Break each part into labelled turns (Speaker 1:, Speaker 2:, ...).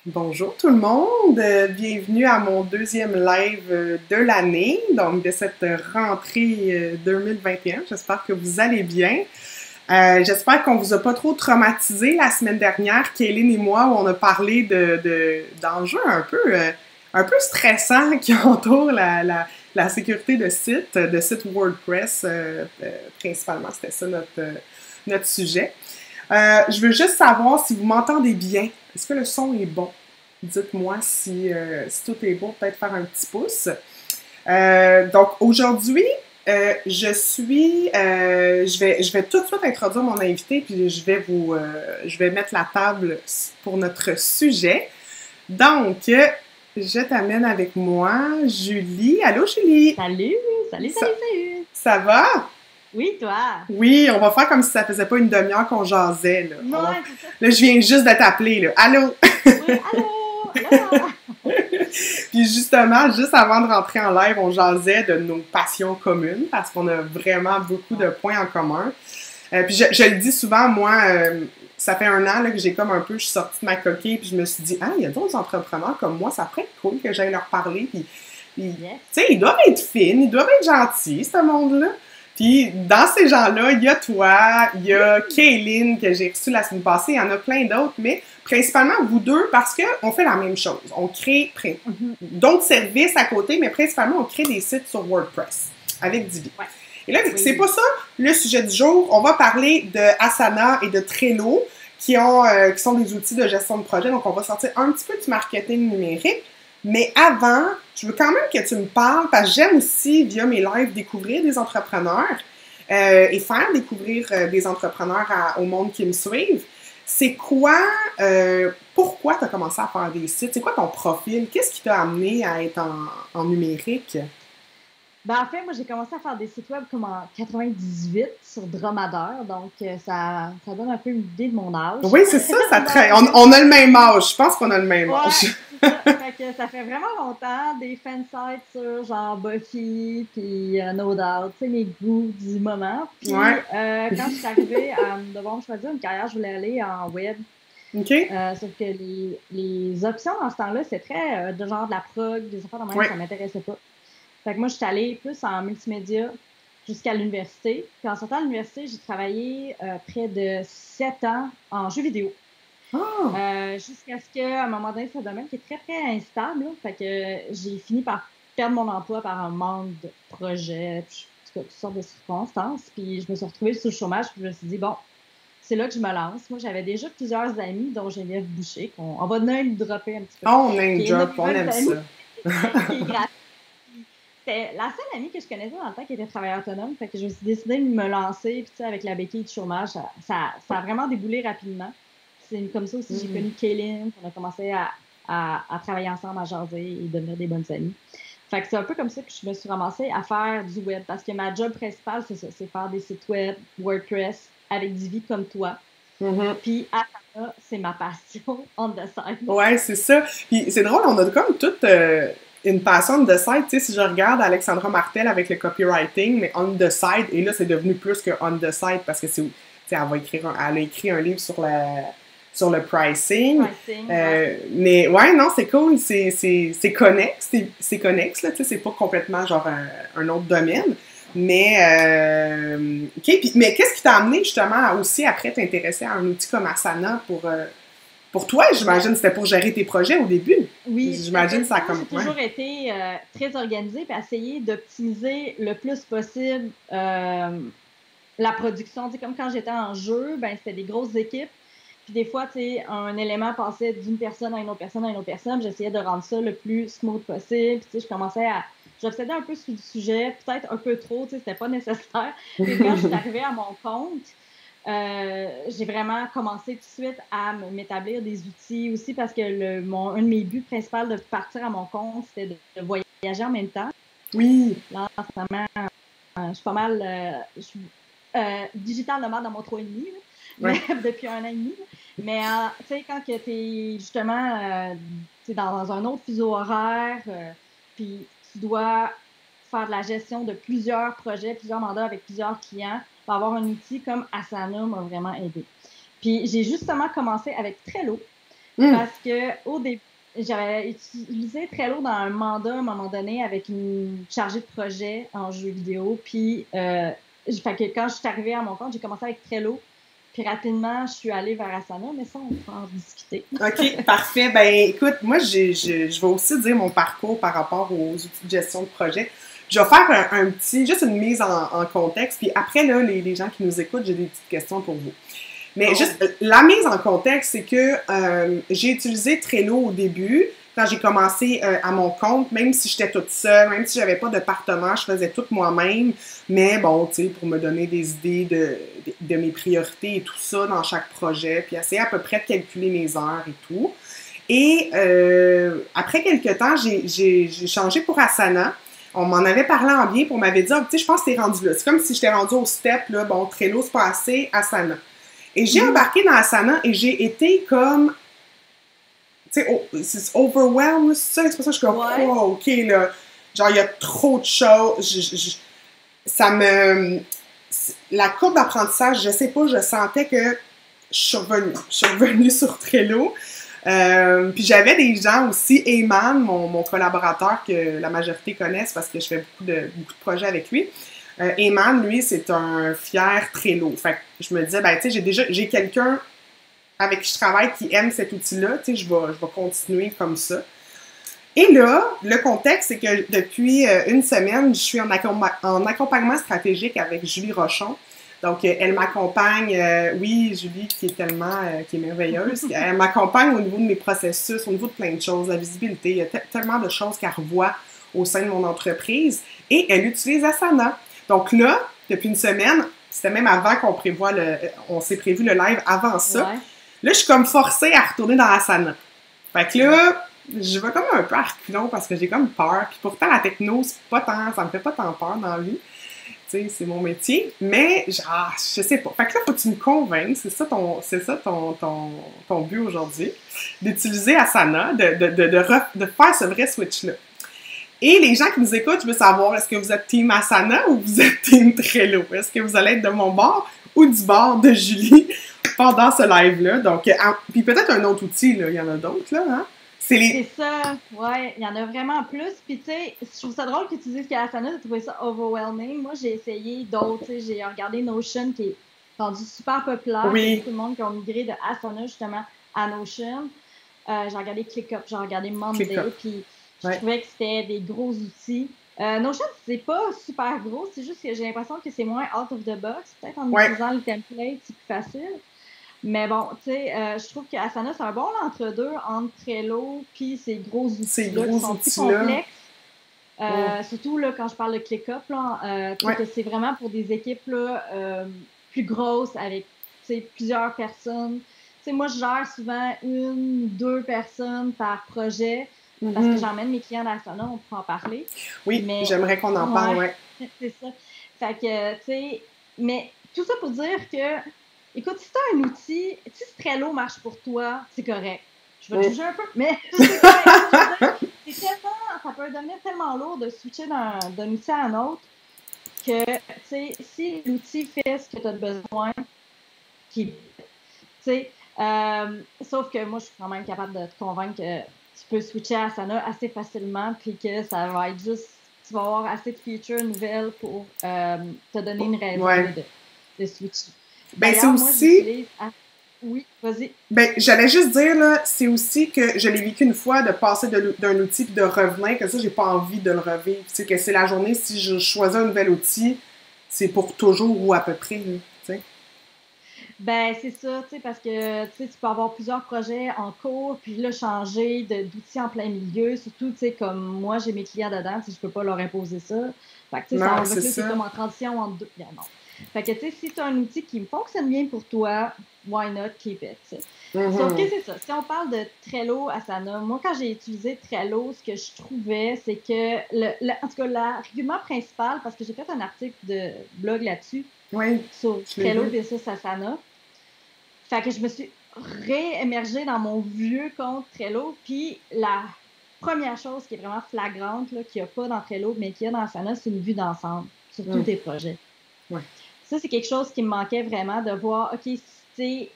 Speaker 1: Bonjour tout le monde, bienvenue à mon deuxième live de l'année, donc de cette rentrée 2021. J'espère que vous allez bien. J'espère qu'on vous a pas trop traumatisé la semaine dernière, Kéline et moi, où on a parlé d'enjeux un peu stressants qui entourent la sécurité de sites WordPress, principalement, c'était ça notre sujet. Je veux juste savoir si vous m'entendez bien. Est-ce que le son est bon? Dites-moi si tout est bon, peut-être faire un petit pouce. Donc aujourd'hui, je vais tout de suite introduire mon invité, puis je vais mettre la table pour notre sujet. Donc, je t'amène avec moi, Julie. Allô, Julie?
Speaker 2: Salut, salut, salut, salut!
Speaker 1: Ça va?
Speaker 2: Oui, toi?
Speaker 1: Oui, on va faire comme si ça faisait pas une demi-heure qu'on jasait, là.
Speaker 2: Ouais, c'est ça.
Speaker 1: Là, je viens juste de t'appeler, là. Allô?
Speaker 2: Oui, allô? Allô?
Speaker 1: Puis justement, juste avant de rentrer en live, on jasait de nos passions communes parce qu'on a vraiment beaucoup de points en commun. Puis je le dis souvent, moi, ça fait un an là, que j'ai comme un peu, je suis sortie de ma coquille, puis je me suis dit, ah, il y a d'autres entrepreneurs comme moi, ça pourrait être cool que j'aille leur parler. Puis
Speaker 2: Yes.
Speaker 1: tu sais, ils doivent être fines, ils doivent être gentils, ce monde-là. Puis dans ces gens-là, il y a toi, il y a Kéline que j'ai reçue la semaine passée, il y en a plein d'autres, mais principalement vous deux parce qu'on fait la même chose. On crée d'autres services à côté, mais principalement on crée des sites sur WordPress avec Divi.
Speaker 2: Ouais.
Speaker 1: Et là,
Speaker 2: Oui.
Speaker 1: c'est pas ça le sujet du jour. On va parler de Asana et de Trello qui sont des outils de gestion de projet. Donc on va sortir un petit peu du marketing numérique. Mais avant, je veux quand même que tu me parles, parce que j'aime aussi, via mes lives, découvrir des entrepreneurs et faire découvrir des entrepreneurs au monde qui me suivent. C'est quoi, pourquoi tu as commencé à faire des sites? C'est quoi ton profil? Qu'est-ce qui t'a amené à être en numérique?
Speaker 2: Ben, en fait, moi, j'ai commencé à faire des sites web comme en 98 sur Dromadaire, donc ça donne un peu une idée de mon âge.
Speaker 1: Oui, c'est ça, on a le même âge. Je pense qu'on a le même âge.
Speaker 2: Ouais, c'est ça. Fait que ça fait vraiment longtemps, des fansites sur genre Buffy, puis No Doubt, tu sais, mes goûts du moment. Puis
Speaker 1: Ouais.
Speaker 2: quand je suis arrivée à devoir me choisir une carrière, je voulais aller en web.
Speaker 1: OK.
Speaker 2: Sauf que les options dans ce temps-là, c'est très de genre de la prog, des affaires de même,
Speaker 1: Ouais.
Speaker 2: ça m'intéressait pas. Fait que moi, je suis allée plus en multimédia jusqu'à l'université. Puis en sortant de l'université, j'ai travaillé près de 7 ans en jeux vidéo.
Speaker 1: Oh.
Speaker 2: Jusqu'à ce qu'à un moment donné, c'est un domaine qui est très, très instable. Là. Fait que j'ai fini par perdre mon emploi par un manque de projet, puis, en tout cas, toutes sortes de circonstances. Puis je me suis retrouvée sur le chômage, puis je me suis dit, bon, c'est là que je me lance. Moi, j'avais déjà plusieurs amis, dont Geneviève Boucher, qu'on on va name dropper un petit peu.
Speaker 1: On name
Speaker 2: Qui est une de
Speaker 1: drop,
Speaker 2: mes
Speaker 1: on
Speaker 2: bonnes
Speaker 1: aime
Speaker 2: amies,
Speaker 1: ça.
Speaker 2: qui est gratuite. C'était la seule amie que je connaissais dans le temps qui était travailleur autonome. Fait que je me suis décidée de me lancer. Puis, tu sais, avec la béquille de chômage, ça a vraiment déboulé rapidement. C'est comme ça aussi j'ai connu Kéline. On a commencé à travailler ensemble, à jaser et devenir des bonnes amies. Fait que c'est un peu comme ça que je me suis ramassée à faire du web. Parce que ma job principale, c'est ça. C'est faire des sites web, WordPress, avec Divi comme toi. Puis, Asana, c'est ma passion on the side.
Speaker 1: Ouais, c'est ça. Puis c'est drôle, on a comme toute une passion on the side. Tu sais, si je regarde Alexandra Martel avec le copywriting, mais on the side, et là, c'est devenu plus que on the side parce que c'est, tu sais, elle a écrit un livre sur le pricing. Mais ouais, non, c'est cool, c'est connexe, c'est connexe, là, tu sais, c'est pas complètement genre un autre domaine. Mais, OK, mais qu'est-ce qui t'a amené justement aussi après t'intéresser à un outil comme Asana pour toi, j'imagine, c'était pour gérer tes projets au début.
Speaker 2: Oui,
Speaker 1: j'imagine ça comme.
Speaker 2: J'ai toujours été très organisée et essayer d'optimiser le plus possible la production. T'sais, comme quand j'étais en jeu, ben c'était des grosses équipes. Puis des fois, un élément passait d'une personne à une autre personne à une autre personne. J'essayais de rendre ça le plus smooth possible. Puis je commençais à. J'obsédais un peu sur le sujet, peut-être un peu trop, c'était pas nécessaire. Et quand je suis arrivée à mon compte, j'ai vraiment commencé tout de suite à m'établir des outils aussi parce que un de mes buts principaux de partir à mon compte, c'était de voyager en même temps.
Speaker 1: Oui.
Speaker 2: Là, en ce moment, je suis pas mal. Je suis digital nomade dans mon 3,5 depuis 1 an et demi. Mais tu sais, quand tu es justement dans un autre fuseau horaire, puis tu dois faire de la gestion de plusieurs projets, plusieurs mandats avec plusieurs clients, avoir un outil comme Asana m'a vraiment aidé. Puis j'ai justement commencé avec Trello. Parce que au début, j'avais utilisé Trello dans un mandat à un moment donné avec une chargée de projet en jeu vidéo. Puis, fait que quand je suis arrivée à mon compte, j'ai commencé avec Trello. Puis rapidement, je suis allée vers Asana, mais ça, on peut en discuter.
Speaker 1: OK, parfait. Ben écoute, moi, je vais aussi dire mon parcours par rapport aux outils de gestion de projet. Je vais faire juste une mise en contexte, puis après, là, les gens qui nous écoutent, j'ai des petites questions pour vous. Mais juste, la mise en contexte, c'est que j'ai utilisé Trello au début, quand j'ai commencé à mon compte, même si j'étais toute seule, même si j'avais pas de partenaire, je faisais tout moi-même. Mais bon, tu sais, pour me donner des idées de mes priorités et tout ça dans chaque projet, puis essayer à peu près de calculer mes heures et tout. Et après quelques temps, j'ai changé pour Asana. On m'en avait parlé en bien, puis on m'avait dit, ah, tu sais, je pense que t'es rendu là. C'est comme si j'étais rendu au step, là, bon, Trello, c'est pas assez, Asana. Et j'ai embarqué dans Asana et j'ai été comme, tu sais, c'est overwhelmed, c'est ça, c'est pour ça que je suis comme, oh, ok, là, genre, il y a trop de choses, la courbe d'apprentissage, je sais pas, je sentais que je suis revenue sur Trello, puis j'avais des gens aussi, Eman, mon collaborateur que la majorité connaissent parce que je fais beaucoup de projets avec lui. Eman, lui, c'est un fier Trello. Fait que je me disais, ben, tu sais, j'ai quelqu'un avec qui je travaille qui aime cet outil-là, tu sais, je vais continuer comme ça. Et là, le contexte, c'est que depuis une semaine, je suis en accompagnement stratégique avec Julie Rochon. Donc, elle m'accompagne, oui, Julie, qui est merveilleuse, elle m'accompagne au niveau de mes processus, au niveau de plein de choses, la visibilité, il y a tellement de choses qu'elle revoit au sein de mon entreprise, et elle utilise Asana. Donc là, depuis une semaine, c'était même avant on s'est prévu le live avant ça, là, je suis comme forcée à retourner dans Asana. Fait que là, je vais comme un peu à reculons parce que j'ai comme peur, puis pourtant la techno, ça me fait pas tant peur dans la vie. Tu sais, c'est mon métier, mais genre, je sais pas. Fait que là, faut que tu me convainques, c'est ça ton but aujourd'hui, d'utiliser Asana, de faire ce vrai switch-là. Et les gens qui nous écoutent, je veux savoir, est-ce que vous êtes team Asana ou vous êtes team Trello? Est-ce que vous allez être de mon bord ou du bord de Julie pendant ce live-là? Donc, puis peut-être un autre outil, là, il y en a d'autres, là, hein?
Speaker 2: C'est ça, ouais, il y en a vraiment plus. Puis, tu sais, je trouve ça drôle que tu dises qu'Asana, tu as trouvé ça overwhelming. Moi, j'ai essayé d'autres, tu sais, j'ai regardé Notion qui est rendu super populaire.
Speaker 1: Oui.
Speaker 2: Il y a beaucoup de monde qui ont migré de Asana justement à Notion. J'ai regardé ClickUp, j'ai regardé Monday, puis je trouvais que c'était des gros outils. Notion, c'est pas super gros, c'est juste que j'ai l'impression que c'est moins out of the box. Peut-être en utilisant le template, c'est plus facile. Mais bon, tu sais, je trouve qu'Asana, c'est un bon entre-deux entre Trello puis ces gros outils-là qui sont plus complexes. Surtout là, quand je parle de ClickUp, que c'est vraiment pour des équipes là, plus grosses avec plusieurs personnes. T'sais, moi, je gère souvent 1-2 personnes par projet parce que j'emmène mes clients dans Asana, on peut en parler.
Speaker 1: Oui, mais j'aimerais qu'on en parle, ouais.
Speaker 2: C'est ça. Fait que, tu sais, mais tout ça pour dire que écoute, si tu as un outil, si Trello marche pour toi, c'est correct. Je vais te juger un peu, mais c'est correct. Ça peut devenir tellement lourd de switcher d'un outil à un autre que, tu sais, si l'outil fait ce que tu as besoin, sauf que moi, je suis quand même capable de te convaincre que tu peux switcher à Asana assez facilement, puis que ça va être juste, tu vas avoir assez de features nouvelles pour te donner une raison de switcher.
Speaker 1: Ben, c'est aussi.
Speaker 2: Oui, vas-y.
Speaker 1: Ben, j'allais juste dire, là, c'est aussi que je l'ai vécu une fois de passer d'un outil puis de revenir, que ça, j'ai pas envie de le revivre. Tu sais, que c'est la journée, si je choisis un nouvel outil, c'est pour toujours ou à peu près, tu sais.
Speaker 2: Ben, c'est ça, tu sais, parce que tu peux avoir plusieurs projets en cours, puis là, changer d'outils en plein milieu, surtout, tu sais, comme moi, j'ai mes clients dedans, je peux pas leur imposer ça. Fait que, tu sais, c'est comme en transition entre deux. Bien, non. Fait que, tu sais, si tu as un outil qui fonctionne bien pour toi, why not keep it, tu sais. Sauf que c'est ça. Si on parle de Trello, Asana, moi, quand j'ai utilisé Trello, ce que je trouvais, c'est que, en tout cas, l'argument principal, parce que j'ai fait un article de blog là-dessus, sur Trello versus Asana, fait que je me suis réémergée dans mon vieux compte Trello, puis la première chose qui est vraiment flagrante, qu'il n'y a pas dans Trello, mais qu'il y a dans Asana, c'est une vue d'ensemble sur tous tes projets. Ça, c'est quelque chose qui me manquait vraiment, de voir, OK,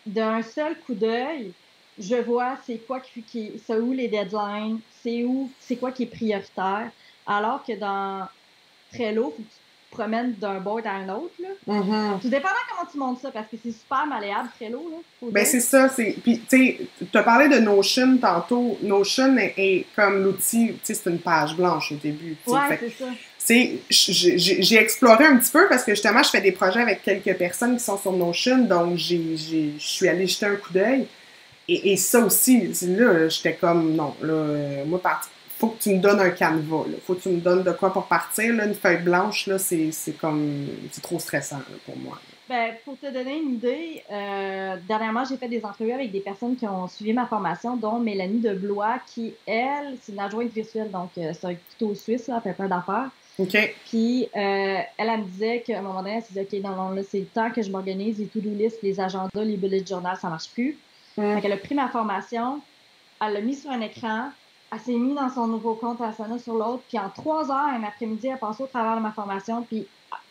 Speaker 2: d'un seul coup d'œil, je vois c'est quoi c'est où les deadlines, c'est quoi qui est prioritaire. Alors que dans Trello, faut que tu te promènes d'un board à un autre, là.
Speaker 1: Mm-hmm.
Speaker 2: Tout dépendant comment tu montes ça, parce que c'est super malléable, Trello, là, faut
Speaker 1: Ben
Speaker 2: dire.
Speaker 1: c'est ça, puis tu sais, tu as parlé de Notion tantôt. Notion est comme l'outil, tu sais, c'est une page blanche au début, tu sais.
Speaker 2: Ouais,
Speaker 1: Fait
Speaker 2: c'est ça.
Speaker 1: j'ai exploré un petit peu parce que justement, je fais des projets avec quelques personnes qui sont sur Notion, donc je suis allée jeter un coup d'œil. Et ça aussi, là, j'étais comme, non, là, moi, faut que tu me donnes un canevas, là. Faut que tu me donnes de quoi pour partir, là. Une feuille blanche, là, c'est comme, c'est trop stressant, là, pour moi.
Speaker 2: Ben, pour te donner une idée, dernièrement, j'ai fait des entrevues avec des personnes qui ont suivi ma formation, dont Mélanie de Blois, qui, elle, c'est une adjointe virtuelle, donc c'est un couteau suisse, là, elle fait plein d'affaires.
Speaker 1: OK.
Speaker 2: Puis, elle me disait qu'à un moment donné, elle se disait, OK, non, là, c'est le temps que je m'organise, les to-do list, les agendas, les bullet journals, ça marche plus. Fait qu'elle a pris ma formation, elle l'a mis sur un écran, elle s'est mise dans son nouveau compte Asana sur l'autre, puis en 3 heures, un après-midi, elle a passé au travers de ma formation, puis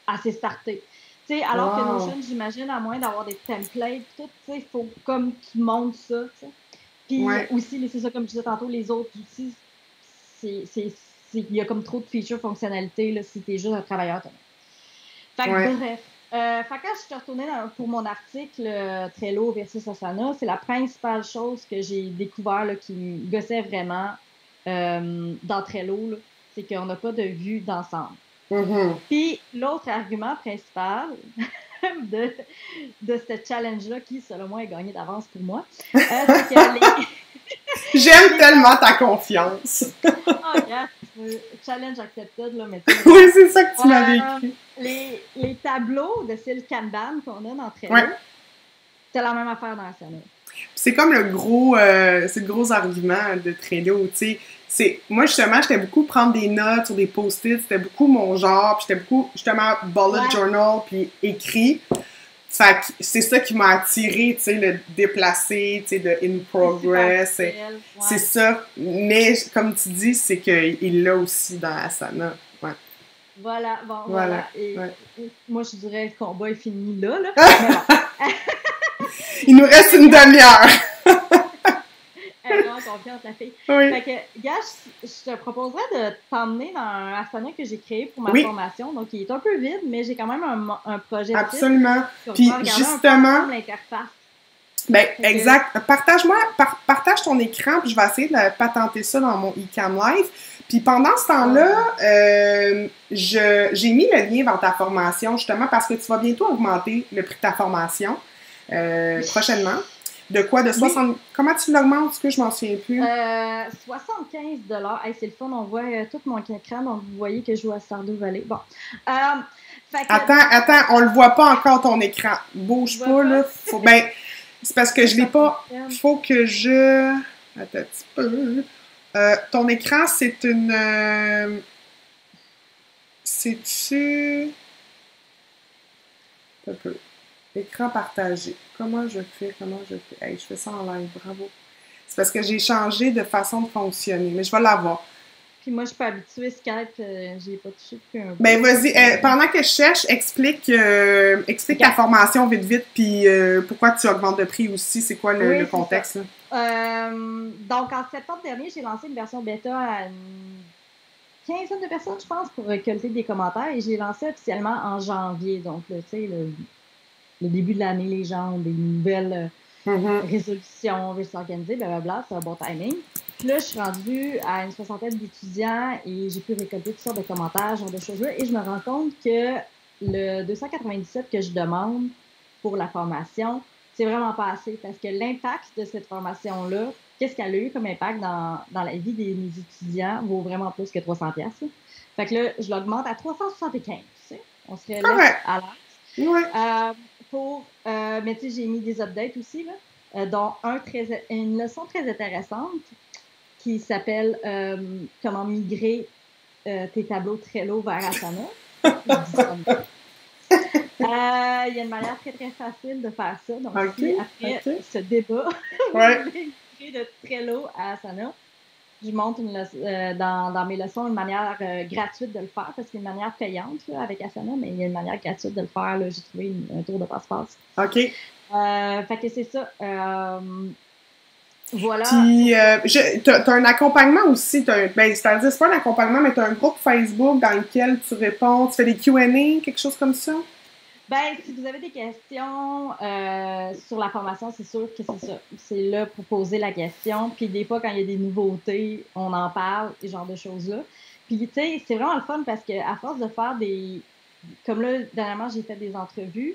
Speaker 2: elle s'est startée. Tu sais, alors que Notion, j'imagine, à moins d'avoir des templates, tout, tu sais, il faut comme qu'ils montent ça, tu sais. Puis aussi, c'est ça, comme je disais tantôt, les autres outils, il y a comme trop de features, fonctionnalités, là, si t'es juste un travailleur autonome. Fait que bref. Fait que quand je suis retournée pour mon article Trello versus Asana, c'est la principale chose que j'ai découvert là, qui me gossait vraiment dans Trello, c'est qu'on n'a pas de vue d'ensemble. Puis l'autre argument principal de ce challenge-là, qui selon moi est gagné d'avance pour moi, c'est que
Speaker 1: J'aime tellement ta confiance.
Speaker 2: Challenge accepted, là, mais
Speaker 1: oui, c'est ça que tu m'avais écrit.
Speaker 2: Les tableaux de style Kanban qu'on a dans Trello, c'est la même affaire dans Asana.
Speaker 1: C'est comme le gros argument de Trello, tu sais. Moi, justement, j'étais beaucoup prendre des notes sur des post-it, c'était beaucoup mon genre, puis j'étais beaucoup, justement, bullet journal, puis écrit. Fait que c'est ça qui m'a attiré, tu sais, le déplacer, tu sais, de in progress. C'est ça. Mais, comme tu dis, c'est qu'il l'a aussi dans Asana. Ouais.
Speaker 2: Voilà, bon, voilà. Et moi, je dirais que le combat est fini là.
Speaker 1: Il nous reste une demi-heure.
Speaker 2: Elle est vraiment confiante, la fille.
Speaker 1: Oui.
Speaker 2: Fait que, gars, je te proposerais de t'emmener dans un Asana que j'ai créé pour ma formation. Donc, il est un peu vide, mais j'ai quand même un projet.
Speaker 1: Absolument. Puis, justement.
Speaker 2: L'interface.
Speaker 1: Ben, exact. Partage ton écran, puis je vais essayer de patenter ça dans mon eCam Live. Puis pendant ce temps-là, j'ai mis le lien vers ta formation, justement, parce que tu vas bientôt augmenter le prix de ta formation prochainement. De quoi? De 60... Comment tu l'augmentes? Est-ce que je m'en souviens plus?
Speaker 2: 75 $. Hey, c'est le fun, on voit tout mon écran, donc vous voyez que je joue à Stardew Valley. Bon.
Speaker 1: Attends, on le voit pas encore ton écran. Bouge pas, là. C'est parce que je l'ai pas... Faut que je... Attends un petit peu. Ton écran, c'est une... C'est-tu... Un peu. Écran partagé. Comment je fais? Hey, je fais ça en live, bravo. C'est parce que j'ai changé de façon de fonctionner, mais je vais l'avoir.
Speaker 2: Puis moi, je suis pas habituée Skype, j'y ai pas touché depuis un peu.
Speaker 1: Ben vas-y, pendant que je cherche, explique ta formation vite, puis pourquoi tu augmentes de prix aussi, c'est quoi le contexte?
Speaker 2: Là? Donc, en septembre dernier, j'ai lancé une version bêta à une quinzaine de personnes, je pense, pour récolter des commentaires, et j'ai lancé officiellement en janvier. Donc, tu sais, le début de l'année, les gens ont des nouvelles résolutions, veulent s'organiser, blablabla, c'est un bon timing. Puis là, je suis rendue à une soixantaine d'étudiants et j'ai pu récolter toutes sortes de commentaires, genre de choses-là, et je me rends compte que le 297 que je demande pour la formation, c'est vraiment pas assez, parce que l'impact de cette formation-là, qu'est-ce qu'elle a eu comme impact dans la vie des mes étudiants, vaut vraiment plus que 300$. Fait que là, je l'augmente à 375$, tu sais. On serait là à l'âge. Mais tu sais, j'ai mis des updates aussi, là, dont une leçon très intéressante qui s'appelle Comment migrer tes tableaux Trello vers Asana. Il y a une manière très, très facile de faire ça. Donc, après ce débat de Trello à Asana, je montre dans mes leçons une manière gratuite de le faire, parce qu'il y a une manière payante là, avec Asana, mais il y a une manière gratuite de le faire. Là, j'ai trouvé un tour de passe-passe.
Speaker 1: OK.
Speaker 2: Fait que c'est ça. Voilà.
Speaker 1: Puis, t'as un accompagnement aussi. Ben, c'est-à-dire, c'est pas un accompagnement, mais t'as un groupe Facebook dans lequel tu réponds, tu fais des Q&A, quelque chose comme ça?
Speaker 2: Ben, si vous avez des questions sur la formation, c'est sûr que c'est ça. C'est là pour poser la question. Puis des fois, quand il y a des nouveautés, on en parle, ce genre de choses-là. Puis, tu sais, c'est vraiment le fun parce qu'à force de faire des... Comme là, dernièrement, j'ai fait des entrevues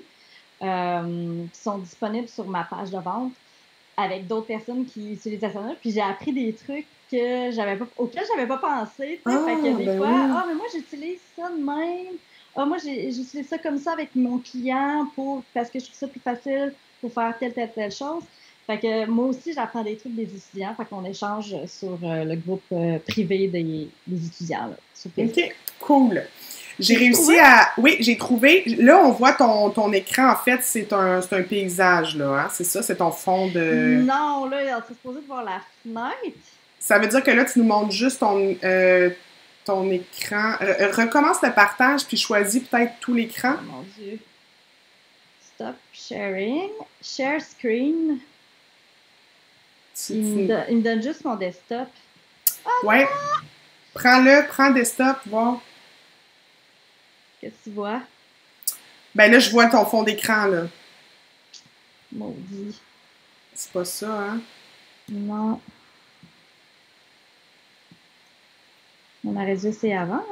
Speaker 2: qui sont disponibles sur ma page de vente avec d'autres personnes qui utilisent Asana. Puis j'ai appris des trucs auxquels j'avais pas pensé. Tu sais. Fait que des
Speaker 1: Ben
Speaker 2: fois,
Speaker 1: oui.
Speaker 2: mais moi, j'utilise ça de même. Moi, j'utilise ça comme ça avec mon client parce que je trouve ça plus facile pour faire telle chose. Fait que moi aussi, j'apprends des trucs des étudiants. Fait qu'on échange sur le groupe privé des étudiants là, sur Facebook.
Speaker 1: OK, cool. J'ai réussi
Speaker 2: trouvé?
Speaker 1: à... Oui, j'ai trouvé... Là, on voit ton écran, en fait, c'est un paysage, là, hein? C'est ça, c'est ton fond de...
Speaker 2: Non, là, on est supposé de voir la fenêtre.
Speaker 1: Ça veut dire que là, tu nous montres juste ton écran. Recommence le partage, puis choisis peut-être tout l'écran.
Speaker 2: Oh mon Dieu. Stop sharing. Share screen. Il me donne juste mon desktop.
Speaker 1: Ouais. Prends desktop, voir.
Speaker 2: Qu'est-ce que tu vois?
Speaker 1: Ben là, je vois ton fond d'écran, là.
Speaker 2: Maudit.
Speaker 1: C'est pas ça, hein?
Speaker 2: Non. On aurait dû essayer avant.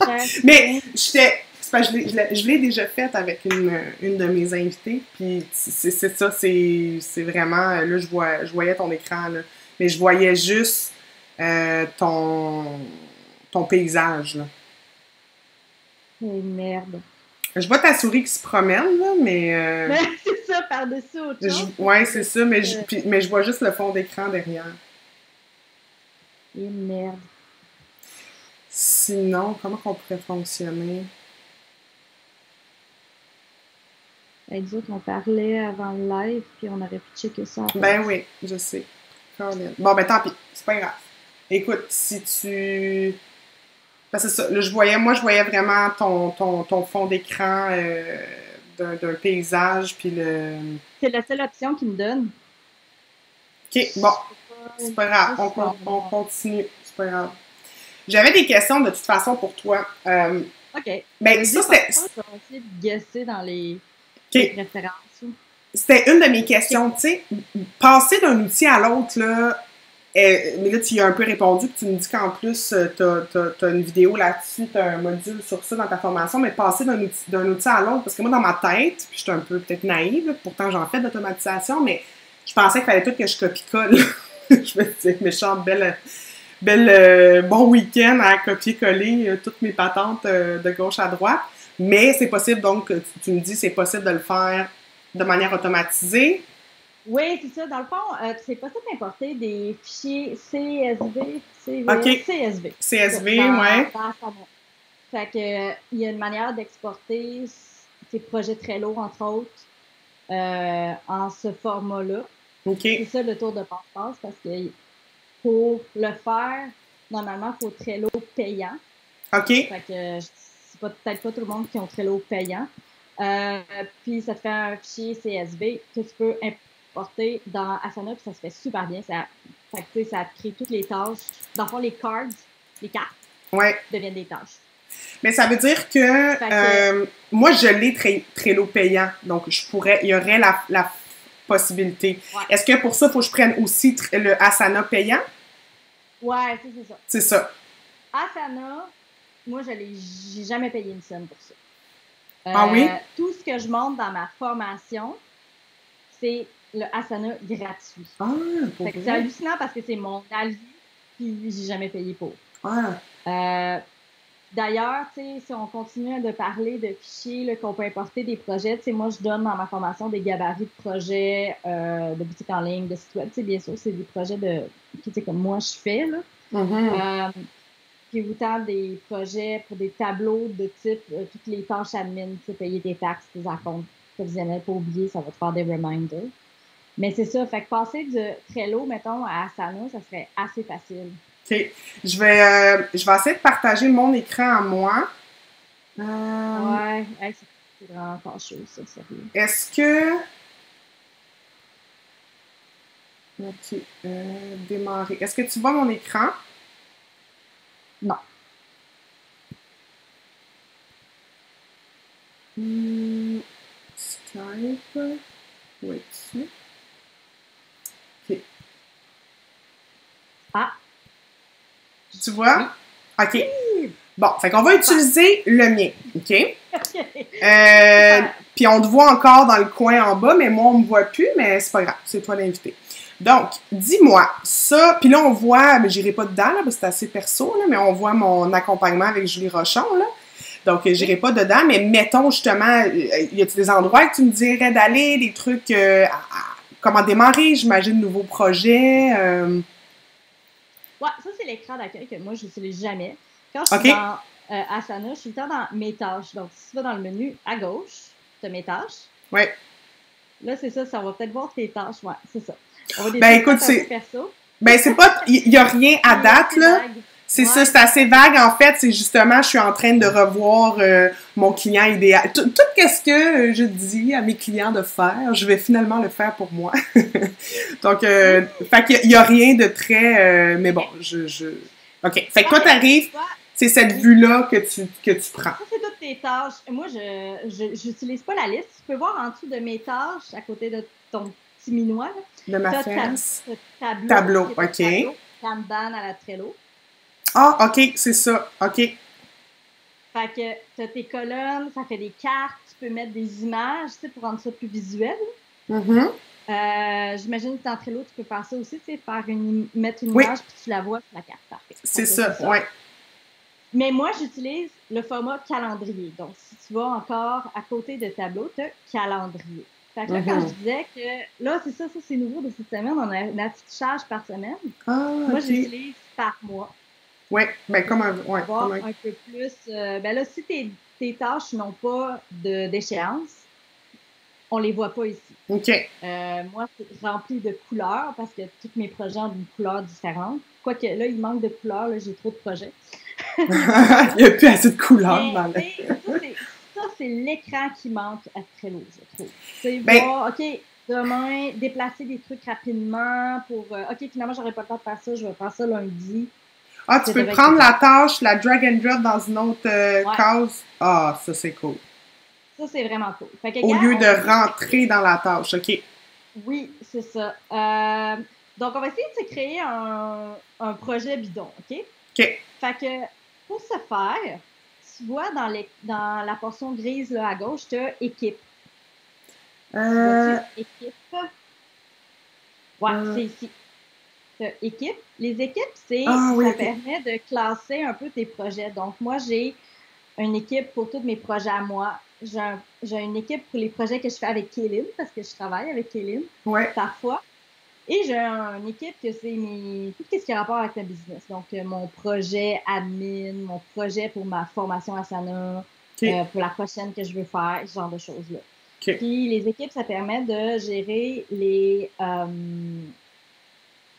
Speaker 2: Hein?
Speaker 1: Mais c'est parce que je l'ai déjà faite avec une de mes invitées. Puis c'est ça, c'est vraiment. Là, je voyais ton écran, là. Mais je voyais juste ton paysage, là.
Speaker 2: Oh merde.
Speaker 1: Je vois ta souris qui se promène, là, mais.
Speaker 2: Mais c'est ça, par-dessus autre chose.
Speaker 1: Ouais, c'est ça, mais je vois juste le fond d'écran derrière.
Speaker 2: Et merde.
Speaker 1: Sinon, comment qu'on pourrait fonctionner?
Speaker 2: Ben, nous autres, on parlait avant le live, puis on aurait pu checker ça après.
Speaker 1: Ben oui, je sais. Bon, ben tant pis, c'est pas grave. Écoute, si tu... Ben, c'est ça, là, je voyais vraiment ton fond d'écran d'un paysage, puis le...
Speaker 2: C'est la seule option qu'il me donne.
Speaker 1: OK, bon, c'est pas grave, on continue, c'est pas grave. J'avais des questions de toute façon pour toi.
Speaker 2: OK.
Speaker 1: Ben, ça, c'était...
Speaker 2: Je vais essayer de guesser dans les références.
Speaker 1: C'était une de mes questions, tu sais, passer d'un outil à l'autre, là, mais là, tu y as un peu répondu, puis tu me dis qu'en plus, t'as une vidéo là-dessus, t'as un module sur ça dans ta formation, mais passer d'un outil à l'autre, parce que moi, dans ma tête, puis je suis un peu peut-être naïve, là, pourtant j'en fais d'automatisation, mais je pensais qu'il fallait tout que je copie-colle. Je me disais, méchante, bon week-end à copier-coller toutes mes patentes de gauche à droite. Mais c'est possible, donc, tu me dis, c'est possible de le faire de manière automatisée.
Speaker 2: Oui, c'est ça. Dans le fond, c'est possible d'importer des fichiers CSV,
Speaker 1: OK.
Speaker 2: CSV.
Speaker 1: CSV, ouais.
Speaker 2: Fait que, il y a une manière d'exporter ces projets très lourds, entre autres, en ce format-là.
Speaker 1: OK.
Speaker 2: C'est ça le tour de passe-passe, parce que pour le faire, normalement, il faut Trello payant.
Speaker 1: OK.
Speaker 2: Fait que c'est peut-être pas tout le monde qui ont Trello payant. Puis ça te fait un fichier CSV que tu peux importer dans Asana, puis ça se fait super bien. Ça crée toutes les tâches. Dans le fond, les cartes deviennent des tâches.
Speaker 1: Mais ça veut dire que moi, je l'ai Trello payant, donc il y aurait la possibilité. Ouais. Est-ce que pour ça, il faut que je prenne aussi le Asana payant?
Speaker 2: Ouais, c'est ça.
Speaker 1: C'est ça.
Speaker 2: Asana, moi, j'ai jamais payé une somme pour ça.
Speaker 1: Ah oui?
Speaker 2: Tout ce que je montre dans ma formation, c'est le Asana gratuit.
Speaker 1: Ah,
Speaker 2: c'est hallucinant parce que c'est mon avis, puis j'ai jamais payé pour.
Speaker 1: Ah.
Speaker 2: D'ailleurs, si on continue de parler de fichiers qu'on peut importer des projets, moi, je donne dans ma formation des gabarits de projets, de boutiques en ligne, de sites web. Bien sûr, c'est des projets comme moi, je fais. Là.
Speaker 1: Mm-hmm.
Speaker 2: Puis autant des projets pour des tableaux de type toutes les tâches admin, payer tes taxes, tes acomptes prévisionnels, pas oublier, ça va te faire des reminders. Mais c'est ça, fait que passer de Trello, mettons, à Asana, ça serait assez facile.
Speaker 1: OK. Je vais essayer de partager mon écran à moi.
Speaker 2: Ouais, c'est vraiment fâcheux, ça, sérieux.
Speaker 1: Est-ce que... OK. Démarrer. Est-ce que tu vois mon écran?
Speaker 2: Non.
Speaker 1: Skype. Où es-tu? OK.
Speaker 2: Ah.
Speaker 1: Tu vois? OK.
Speaker 2: Oui.
Speaker 1: Bon, fait qu'on va utiliser le mien, OK?
Speaker 2: OK.
Speaker 1: Puis on te voit encore dans le coin en bas, mais moi, on me voit plus, mais c'est pas grave, c'est toi l'invité. Donc, dis-moi, ça, puis là, on voit, mais j'irai pas dedans, là, parce que c'est assez perso, là, mais on voit mon accompagnement avec Julie Rochon, là. Donc, j'irai pas dedans, mais mettons, justement, y a-t-il des endroits que tu me dirais d'aller, des trucs, comment démarrer, j'imagine, nouveaux projets?
Speaker 2: Ouais, ça, c'est l'écran d'accueil que moi, je n'utilise jamais. Quand je suis
Speaker 1: OK.
Speaker 2: dans Asana, je suis tout le temps dans mes tâches. Donc, si tu vas dans le menu à gauche, tu as mes tâches.
Speaker 1: Oui.
Speaker 2: Là, c'est ça, ça va peut-être voir tes tâches. Ouais, c'est ça. On va
Speaker 1: Ben, écoute, c'est.
Speaker 2: Perso.
Speaker 1: Ben, c'est pas. Il y a rien à date, là. C'est ça, c'est assez vague. En fait, c'est justement, je suis en train de revoir mon client idéal. Tout ce que je dis à mes clients de faire, je vais finalement le faire pour moi. Donc, fait qu'il y a rien de très... mais bon, OK. Fait que toi, t'arrives, c'est cette vue-là que tu prends.
Speaker 2: Ça, c'est toutes tes tâches. Moi, je n'utilise pas la liste. Tu peux voir en dessous de mes tâches, à côté de ton petit minois. Là,
Speaker 1: de ma face.
Speaker 2: Tableau,
Speaker 1: OK.
Speaker 2: Kanban à la Trello.
Speaker 1: Ah, OK, c'est ça. OK.
Speaker 2: Fait que tu as tes colonnes, ça fait des cartes, tu peux mettre des images, tu sais, pour rendre ça plus visuel.
Speaker 1: Mm-hmm.
Speaker 2: J'imagine que dans Trello, tu peux faire ça aussi, tu sais, mettre une image puis tu la vois sur la carte. Parfait.
Speaker 1: C'est ça, oui.
Speaker 2: Mais moi, j'utilise le format calendrier. Donc, si tu vas encore à côté de tableau, tu as calendrier. Fait que là, quand je disais que, là, c'est ça, c'est nouveau de cette semaine, on a un affichage par semaine. Moi, j'utilise par mois.
Speaker 1: Oui, ben comme un... Ouais,
Speaker 2: voir un peu plus... ben là, si tes tâches n'ont pas d'échéance, on les voit pas ici.
Speaker 1: OK.
Speaker 2: Moi, c'est rempli de couleurs parce que tous mes projets ont une couleur différente. Quoique là, il manque de couleurs, là, j'ai trop de projets.
Speaker 1: Il n'y a plus assez de couleurs dans le...
Speaker 2: Ça, c'est l'écran qui manque à Trello, je trouve. C'est voir, OK, demain, déplacer des trucs rapidement pour... OK, finalement, j'aurais pas le temps de faire ça, je vais faire ça lundi.
Speaker 1: Ah, tu peux prendre la tâche, la drag and drop dans une autre case. Ah, ça, c'est cool.
Speaker 2: Ça, c'est vraiment cool. Fait que,
Speaker 1: au lieu de rentrer dans la tâche, OK.
Speaker 2: Oui, c'est ça. Donc, on va essayer de se créer un projet bidon, OK?
Speaker 1: OK.
Speaker 2: Fait que, pour ce faire, tu vois dans la portion grise là, à gauche, tu as équipe. Équipe. Ouais, c'est ici. Équipe. Les équipes, ça permet de classer un peu tes projets. Donc, moi, j'ai une équipe pour tous mes projets à moi. J'ai une équipe pour les projets que je fais avec Kéline, parce que je travaille avec Kéline parfois. Et j'ai une équipe que c'est tout ce qui a rapport avec le business. Donc, mon projet admin, mon projet pour ma formation Asana, pour la prochaine que je veux faire, ce genre de choses-là. Puis, les équipes, ça permet de gérer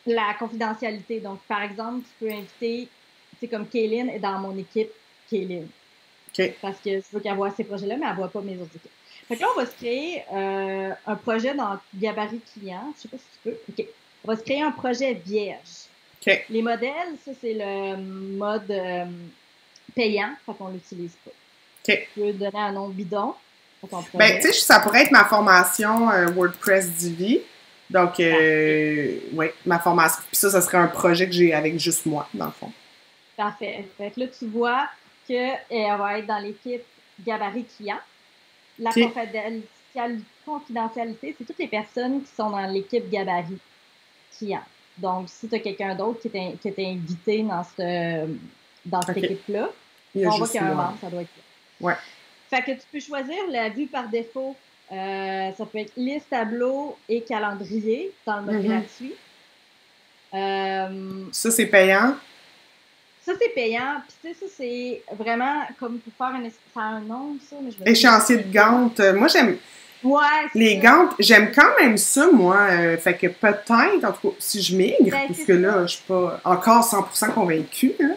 Speaker 2: la confidentialité. Donc, par exemple, tu peux inviter, c'est comme Kéline est dans mon équipe Kéline. Parce que je veux qu'elle voit ces projets-là, mais elle ne voit pas mes autres équipes. Fait que là, on va se créer un projet dans Gabarit Client. Je ne sais pas si tu peux. OK. On va se créer un projet vierge. Les modèles, ça, c'est le mode payant. Fait qu'on ne l'utilise pas. Tu peux donner un nom bidon.
Speaker 1: Ben, tu sais, ça pourrait être ma formation WordPress Divi. Donc, oui, ma formation. Puis ça serait un projet que j'ai avec juste moi, dans le fond.
Speaker 2: Parfait. Fait que là, tu vois qu'elle va être dans l'équipe Gabarit Client. La confidentialité, c'est toutes les personnes qui sont dans l'équipe Gabarit Client. Donc, si tu as quelqu'un d'autre qui est invité dans cette équipe-là, on voit qu'il y a un membre, ça doit être là.
Speaker 1: Ouais.
Speaker 2: Fait que tu peux choisir la vue par défaut. Ça peut être liste, tableau et calendrier dans le mode gratuit.
Speaker 1: Ça, c'est payant?
Speaker 2: Ça, c'est payant. Puis, tu sais, ça, c'est vraiment comme pour faire ça a un nom, ça. Mais je
Speaker 1: échéancier de Gantt. Moi, j'aime...
Speaker 2: Ouais,
Speaker 1: les Gantt, j'aime quand même ça, moi. Fait que peut-être, en tout cas, si je migre, parce que là, je suis pas encore 100% convaincue. Hein.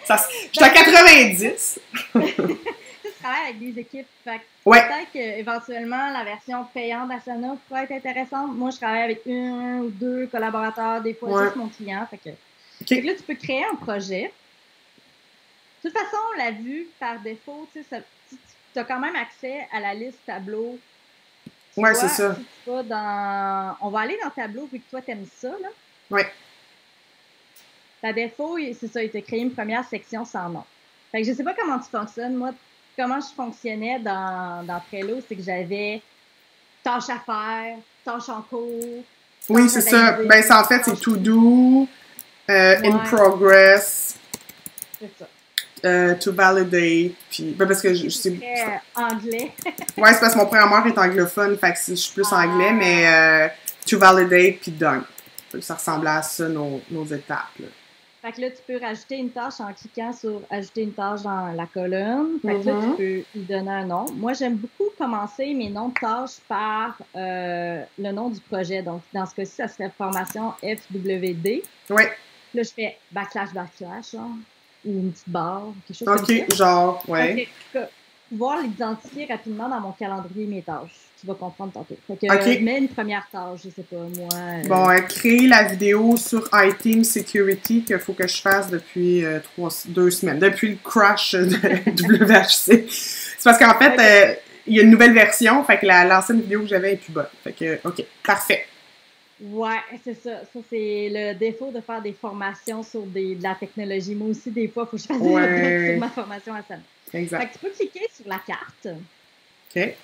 Speaker 1: Je suis à 90.
Speaker 2: Tu te travaille avec des équipes. Fait que
Speaker 1: Ouais.
Speaker 2: peut-être qu'éventuellement, la version payante d'Asana pourrait être intéressante. Moi, je travaille avec 1 ou 2 collaborateurs, des fois juste mon client. Fait que là, tu peux créer un projet. De toute façon, on l'a vu par défaut, tu as quand même accès à la liste tableau.
Speaker 1: Ouais, c'est ça.
Speaker 2: Si tu vas dans... On va aller dans Tableau, vu que toi, t'aimes ça, là.
Speaker 1: Ouais.
Speaker 2: Par défaut, c'est ça, il t'a créé une première section sans nom. Fait que je sais pas comment tu fonctionnes. Moi, comment je fonctionnais dans Trello, c'est que j'avais tâches à faire, tâches en cours.
Speaker 1: Oui, c'est ça. Ben, ça, en fait, c'est to do, in progress.
Speaker 2: C'est ça.
Speaker 1: To validate, puis ben parce que je sais
Speaker 2: anglais.
Speaker 1: Ouais, c'est parce que mon programmeur est anglophone, fait que je suis plus anglais, mais to validate puis done. Ça ressemble à ça nos étapes. Là.
Speaker 2: Fait que là, tu peux rajouter une tâche en cliquant sur ajouter une tâche dans la colonne. Fait que là, tu peux lui donner un nom. Moi, j'aime beaucoup commencer mes noms de tâches par le nom du projet. Donc, dans ce cas-ci, ça serait formation FWD.
Speaker 1: Oui.
Speaker 2: Là, je fais backslash, genre. Ou une petite barre, quelque chose comme ça.
Speaker 1: OK, genre, ouais.
Speaker 2: Pour pouvoir l'identifier rapidement dans mon calendrier mes tâches. Tu vas comprendre tantôt. Fait que je mets une première tâche, je sais pas, moi...
Speaker 1: Bon, créer la vidéo sur iTeam Security qu'il faut que je fasse depuis 2 semaines. Depuis le crash de WHC. C'est parce qu'en fait, il y a une nouvelle version, fait que l'ancienne vidéo que j'avais est plus bonne. Fait que, OK, parfait.
Speaker 2: Ouais, c'est ça. Ça, c'est le défaut de faire des formations sur de la technologie. Moi aussi, des fois, il faut que je fasse des updates sur ma formation à ça.
Speaker 1: Exact.
Speaker 2: Fait que tu peux cliquer sur la carte.
Speaker 1: OK.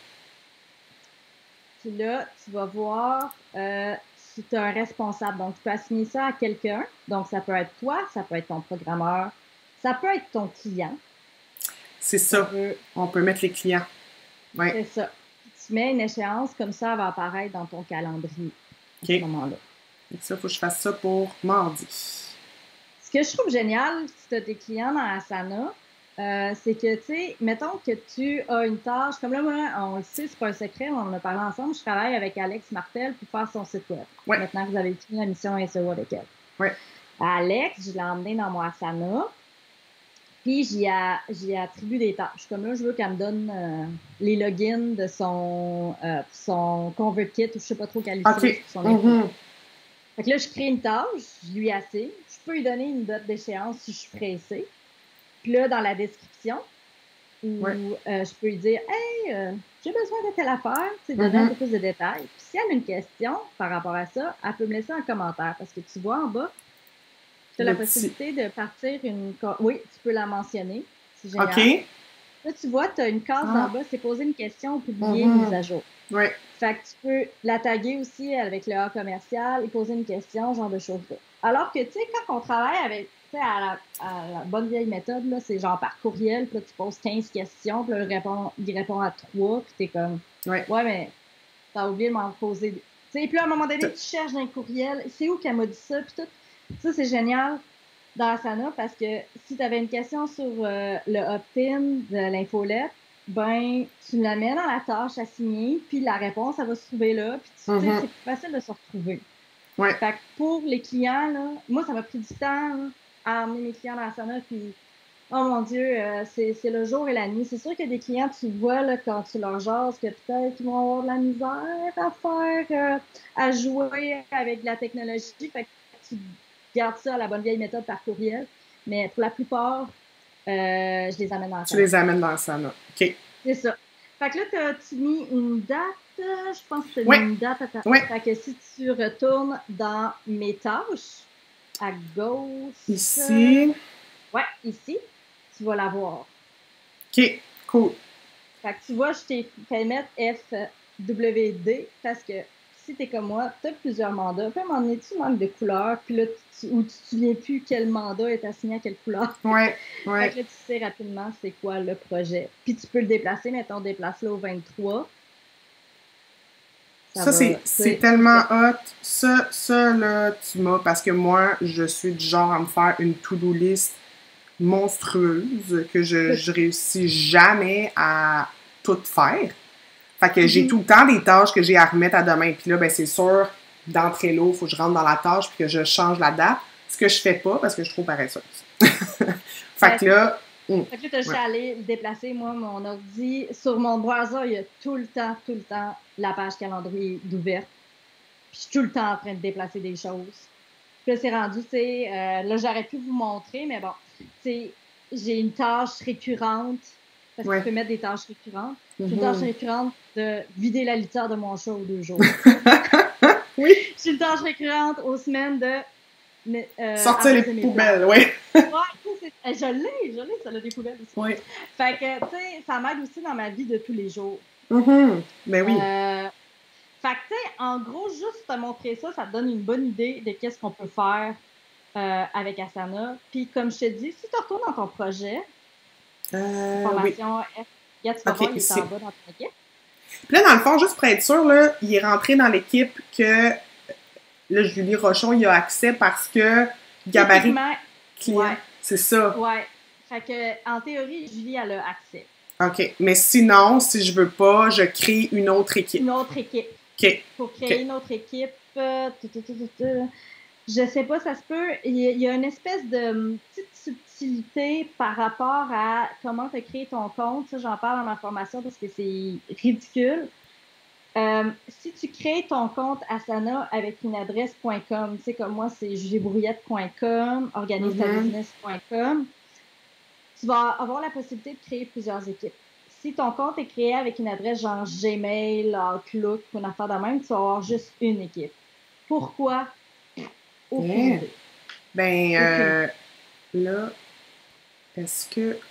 Speaker 2: Puis là, tu vas voir si tu as un responsable. Donc, tu peux assigner ça à quelqu'un. Donc, ça peut être toi, ça peut être ton programmeur, ça peut être ton client.
Speaker 1: C'est ça. On peut mettre les clients. Ouais.
Speaker 2: C'est ça. Tu mets une échéance, comme ça, elle va apparaître dans ton calendrier. À ce moment-là.
Speaker 1: Ça, il faut que je fasse ça pour mardi.
Speaker 2: Ce que je trouve génial, si tu as tes clients dans Asana, c'est que, tu sais, mettons que tu as une tâche, comme là, moi, on le sait, c'est pas un secret, on en a parlé ensemble, je travaille avec Alex Martel pour faire son site web.
Speaker 1: Ouais.
Speaker 2: Maintenant que vous avez fini la mission SEO avec elle.
Speaker 1: Ouais.
Speaker 2: Alex, je l'ai emmené dans mon Asana, puis j'y attribue des tâches. Comme là, je veux qu'elle me donne les logins de son ConvertKit, ou je sais pas trop quel utilise pour son info. Fait que là, je crée une tâche, je lui assigne. Je peux lui donner une date d'échéance si je suis pressée. Puis là, dans la description, je peux lui dire « Hey, j'ai besoin de telle affaire », tu sais, donner un peu plus de détails. Puis si elle a une question par rapport à ça, elle peut me laisser un commentaire. Parce que tu vois en bas, tu as la possibilité de partir une... Oui, tu peux la mentionner. C'est génial.
Speaker 1: OK.
Speaker 2: Là, tu vois, tu as une case en bas, c'est poser une question ou publier une mise à jour.
Speaker 1: Oui.
Speaker 2: Fait que tu peux la taguer aussi avec le A commercial et poser une question, genre de choses-là. Alors que, tu sais, quand on travaille avec, tu sais, à la bonne vieille méthode, là, c'est genre par courriel, puis là, tu poses 15 questions, puis là, il répond à 3, puis t'es comme, ouais, mais t'as oublié de m'en poser. Tu sais, puis là, à un moment donné, tu cherches dans le courriel, c'est où qu'elle m'a dit ça, puis tout. Ça, c'est génial dans Asana, parce que si tu avais une question sur le opt-in de l'infolette, ben, tu la mets dans la tâche assignée, puis la réponse, elle va se trouver là, puis tu sais, c'est plus facile de se retrouver.
Speaker 1: Ouais.
Speaker 2: Fait que pour les clients, là, moi, ça m'a pris du temps là, à amener mes clients dans Asana, puis oh mon Dieu, c'est le jour et la nuit. C'est sûr qu'il y a des clients, tu vois, là, quand tu leur jases, que peut-être qu'ils vont avoir de la misère à faire, à jouer avec de la technologie, fait que tu gardes ça à la bonne vieille méthode par courriel, mais pour la plupart, je les amène dans Asana.
Speaker 1: Tu les amènes dans Asana. OK.
Speaker 2: C'est ça. Fait que là, t'as-tu mis une date? Je pense que tu as mis une date. Fait que si tu retournes dans mes tâches, à gauche...
Speaker 1: Ici.
Speaker 2: Ouais, ici, tu vas la voir.
Speaker 1: OK, cool.
Speaker 2: Fait que tu vois, je t'ai fait mettre FWD parce que si t'es comme moi, t'as plusieurs mandats. Puis à un moment donné, tu manques de couleurs, puis là, ou tu te souviens plus quel mandat est assigné à quelle couleur.
Speaker 1: Ouais.
Speaker 2: Fait que là, tu sais rapidement c'est quoi le projet. Puis tu peux le déplacer, mettons, déplace-le au 23.
Speaker 1: Ça c'est tellement hot. Ça, là, tu m'as... Parce que moi, je suis du genre à me faire une to-do list monstrueuse que je réussis jamais à tout faire. Fait que j'ai tout le temps des tâches que j'ai à remettre à demain. Puis là, ben c'est sûr, dans Trello, il faut que je rentre dans la tâche puis que je change la date. Ce que je fais pas parce que je suis trop paresseuse. Fait que là,
Speaker 2: Fait que là, je suis allée déplacer, moi, mon ordi. Sur mon browser, il y a tout le temps, la page calendrier d'ouverte. Puis je suis tout le temps en train de déplacer des choses. Puis là, c'est rendu, tu sais, là, j'aurais pu vous montrer, mais bon, tu sais, j'ai une tâche récurrente, parce que tu peux mettre des tâches récurrentes. J'ai une tâche récurrente de vider la litière de mon chat aux 2 jours.
Speaker 1: Oui.
Speaker 2: J'ai une tâche récurrente aux semaines de
Speaker 1: sortir les poubelles, oui.
Speaker 2: Ouais, je l'ai, ça a des poubelles aussi.
Speaker 1: Oui.
Speaker 2: Fait que, tu sais, ça m'aide aussi dans ma vie de tous les jours.
Speaker 1: Ben oui.
Speaker 2: Fait que, tu sais, en gros, juste te montrer ça, ça te donne une bonne idée de qu'est-ce qu'on peut faire avec Asana. Puis, comme je te dis, si tu retournes dans ton projet, formation, tu vas voir, il est en bas dans ton équipe.
Speaker 1: Puis là, dans le fond, juste pour être sûr, là, il est rentré dans l'équipe que là, Julie Rochon, il a accès parce que gabarit client. Ouais. C'est ça.
Speaker 2: Ouais. Fait que, en théorie, Julie, elle a accès.
Speaker 1: OK. Mais sinon, si je veux pas, je crée une autre équipe.
Speaker 2: Une autre équipe.
Speaker 1: OK.
Speaker 2: Pour créer une autre équipe, je sais pas, ça se peut. Il y a une espèce de petite subtilité par rapport à comment tu as créé ton compte. Ça, j'en parle dans ma formation parce que c'est ridicule. Si tu crées ton compte Asana avec une adresse .com, tu sais, comme moi, c'est juliebrouillette.com, organise-ta-business.com, tu vas avoir la possibilité de créer plusieurs équipes. Si ton compte est créé avec une adresse genre Gmail, Outlook ou une affaire de même, tu vas avoir juste une équipe. Pourquoi? Aucune idée.
Speaker 1: Ben, là,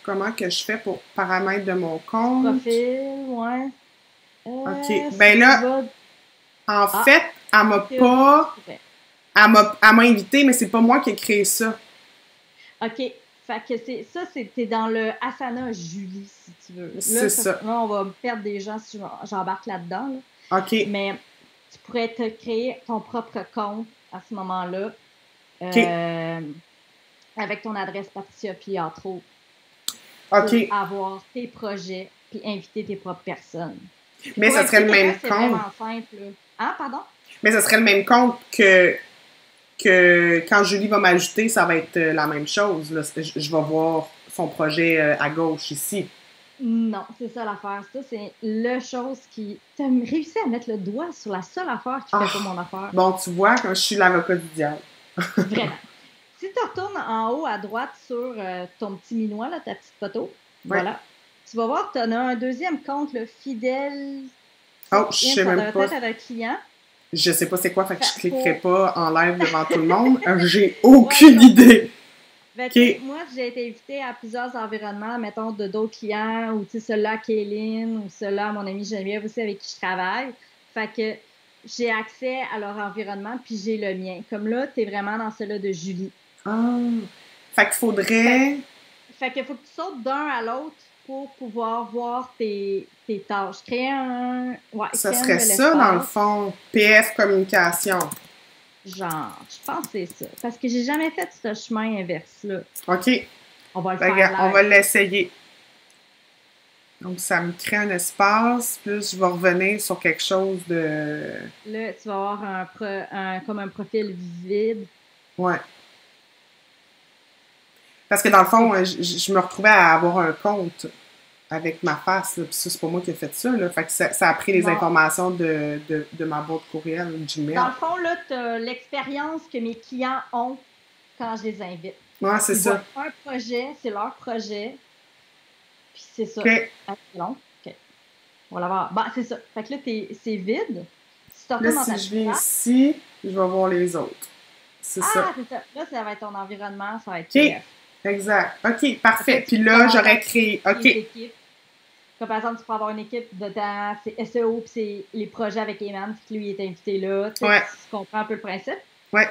Speaker 1: comment que je fais pour paramètres de mon compte?
Speaker 2: Profil, ouais.
Speaker 1: OK. Ben là, en fait, elle m'a pas... Elle m'a invité, mais c'est pas moi qui ai créé ça.
Speaker 2: OK. Fait que t'es dans le Asana Julie, si tu veux.
Speaker 1: C'est ça.
Speaker 2: Là, on va perdre des gens si j'embarque là-dedans. Là.
Speaker 1: OK.
Speaker 2: Mais tu pourrais te créer ton propre compte à ce moment-là. Avec ton adresse Patricia puis entre autres.
Speaker 1: OK.
Speaker 2: Pour avoir tes projets puis inviter tes propres personnes.
Speaker 1: Mais ça serait le même compte.
Speaker 2: C'est vraiment simple. Là. Hein, pardon?
Speaker 1: Mais ça serait le même compte que quand Julie va m'ajouter, ça va être la même chose. Là. Je vais voir son projet à gauche ici.
Speaker 2: Non, c'est ça l'affaire. Ça, c'est la chose qui... T'as réussi à mettre le doigt sur la seule affaire qui fait pas mon affaire.
Speaker 1: Bon, tu vois, quand je suis l'avocat du diable.
Speaker 2: Vraiment. Si tu retournes en haut à droite sur ton petit minois, là, ta petite photo, voilà, tu vas voir que tu as un deuxième compte, le fidèle.
Speaker 1: Oh, je sais même pas.
Speaker 2: À un client.
Speaker 1: Je sais pas c'est quoi, fait que je cliquerai pas en live devant tout le monde. J'ai aucune idée.
Speaker 2: Ben, moi, j'ai été invitée à plusieurs environnements, mettons, de d'autres clients, ou celui-là à Kéline, ou celui-là à mon amie Geneviève aussi avec qui je travaille. Fait que j'ai accès à leur environnement, puis j'ai le mien. Comme là, tu es vraiment dans celui-là de Julie.
Speaker 1: Ah! Fait qu'il faudrait...
Speaker 2: Fait qu'il faut que tu sautes d'un à l'autre pour pouvoir voir tes tâches. Créer un... Ouais,
Speaker 1: ça serait ça, dans le fond. PF Communication.
Speaker 2: Genre, je pense que c'est ça. Parce que j'ai jamais fait ce chemin inverse-là.
Speaker 1: OK.
Speaker 2: On va le faire.
Speaker 1: On va l'essayer. Donc, ça me crée un espace, plus je vais revenir sur quelque chose de...
Speaker 2: Là, tu vas avoir comme un profil vide.
Speaker 1: Ouais. Parce que dans le fond, je me retrouvais à avoir un compte avec ma face, là, puis ça, c'est pas moi qui ai fait ça, là. Fait que ça a pris les informations de ma boîte courriel, Gmail.
Speaker 2: Dans le fond, là, tu as l'expérience que mes clients ont quand je les invite.
Speaker 1: Ouais, c'est ça.
Speaker 2: Un projet, c'est leur projet. Puis c'est ça.
Speaker 1: OK.
Speaker 2: Ah, c'est long. OK. On va l'avoir. Bon, c'est ça. Fait que là, c'est vide.
Speaker 1: Si là, si je viens ici, je vais voir les autres. C'est ça.
Speaker 2: Ah, c'est ça. Là, ça va être ton environnement, ça va être
Speaker 1: OK. Exact. OK, parfait. Puis là, j'aurais créé... OK.
Speaker 2: Comme par exemple, tu peux avoir une équipe dedans, c'est SEO, puis c'est les projets avec Eman, puis lui, il est invité là. Tu comprends un peu le principe?
Speaker 1: Ouais.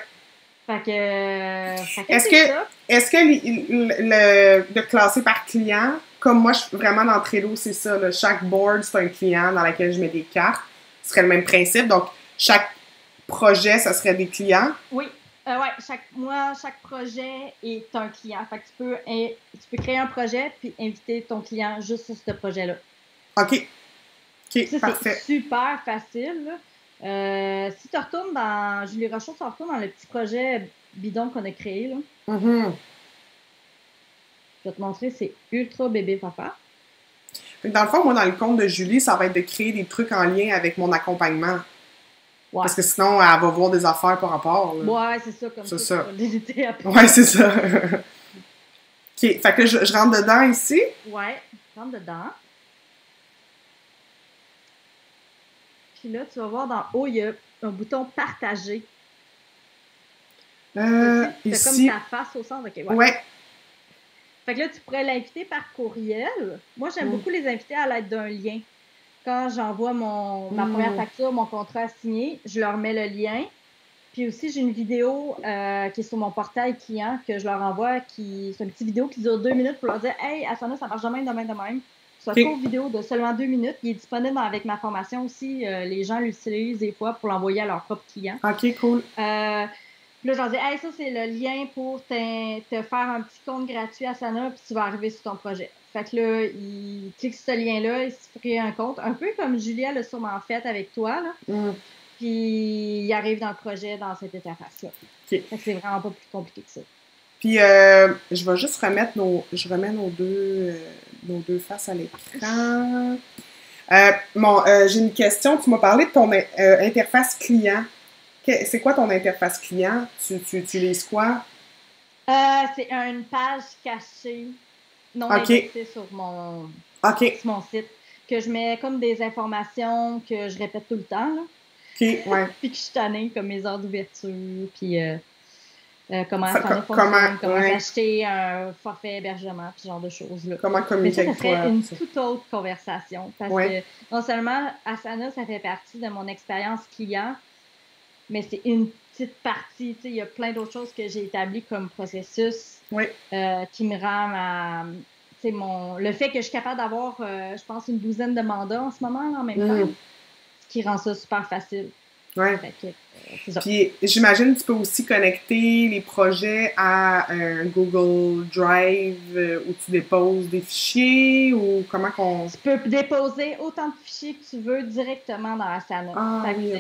Speaker 2: Fait que
Speaker 1: est-ce que de classer par client, comme moi, je suis vraiment dans Trello, c'est ça. Là, chaque board, c'est un client dans lequel je mets des cartes. Ce serait le même principe. Donc, chaque projet, ça serait des clients.
Speaker 2: Oui. Chaque projet est un client. Fait que tu peux créer un projet puis inviter ton client juste sur ce projet-là.
Speaker 1: OK. OK, parfait.
Speaker 2: C'est super facile. Si tu retournes dans Julie Rochon, tu retournes dans le petit projet bidon qu'on a créé. Là. Je vais te montrer, c'est ultra bébé papa.
Speaker 1: Dans le fond, moi, dans le compte de Julie, ça va être de créer des trucs en lien avec mon accompagnement.
Speaker 2: Ouais.
Speaker 1: Parce que sinon, elle va voir des affaires par rapport. Là.
Speaker 2: Ouais, c'est ça, comme
Speaker 1: c'est
Speaker 2: ça,
Speaker 1: ça.
Speaker 2: tu vas l'hésiter après.
Speaker 1: Ouais, c'est ça. OK, fait que je rentre dedans ici.
Speaker 2: Ouais, rentre dedans. Puis là, tu vas voir dans haut, il y a un bouton partager.
Speaker 1: Ici.
Speaker 2: Comme ta face au centre. OK,
Speaker 1: ouais.
Speaker 2: Fait que là, tu pourrais l'inviter par courriel. Moi, j'aime beaucoup les inviter à l'aide d'un lien. Quand j'envoie ma première facture, mon contrat à signer, je leur mets le lien. Puis aussi, j'ai une vidéo qui est sur mon portail client que je leur envoie. C'est une petite vidéo qui dure 2 minutes pour leur dire « Hey, Asana, ça marche de même, de même, de même. » C'est une courte vidéo de seulement 2 minutes. Il est disponible avec ma formation aussi. Les gens l'utilisent des fois pour l'envoyer à leurs propres clients.
Speaker 1: OK, cool.
Speaker 2: Là, je leur dis, hey, ça, c'est le lien pour te faire un petit compte gratuit à Asana, puis tu vas arriver sur ton projet. Fait que là, ils cliquent sur ce lien-là, ils se créent un compte, un peu comme Julia l'a sûrement fait avec toi, là. Puis ils arrivent dans le projet, dans cette interface-là.
Speaker 1: Okay.
Speaker 2: Fait que c'est vraiment pas plus compliqué que ça.
Speaker 1: Puis, je vais juste remettre je remets nos deux faces à l'écran. J'ai une question. Tu m'as parlé de ton interface client. C'est quoi ton interface client? Tu utilises quoi?
Speaker 2: C'est une page cachée, non indexée sur mon site, que je mets comme des informations que je répète tout le temps, là.
Speaker 1: OK, ouais.
Speaker 2: Puis que je suis tannée, comme mes heures d'ouverture, puis comment ça fonctionne, comment acheter un forfait hébergement, puis ce genre de choses-là.
Speaker 1: Comment communiquer avec toi?
Speaker 2: Mais ça serait une toute autre conversation, parce que non seulement Asana, ça fait partie de mon expérience client, mais c'est une petite partie. Il y a plein d'autres choses que j'ai établies comme processus qui me rend le fait que je suis capable d'avoir, je pense, une douzaine de mandats en ce moment, là, en même temps, ce qui rend ça super facile.
Speaker 1: Ouais.
Speaker 2: C'est ça.
Speaker 1: Puis j'imagine que tu peux aussi connecter les projets à un Google Drive où tu déposes des fichiers ou comment qu'on...
Speaker 2: Tu peux déposer autant de fichiers que tu veux directement dans Asana.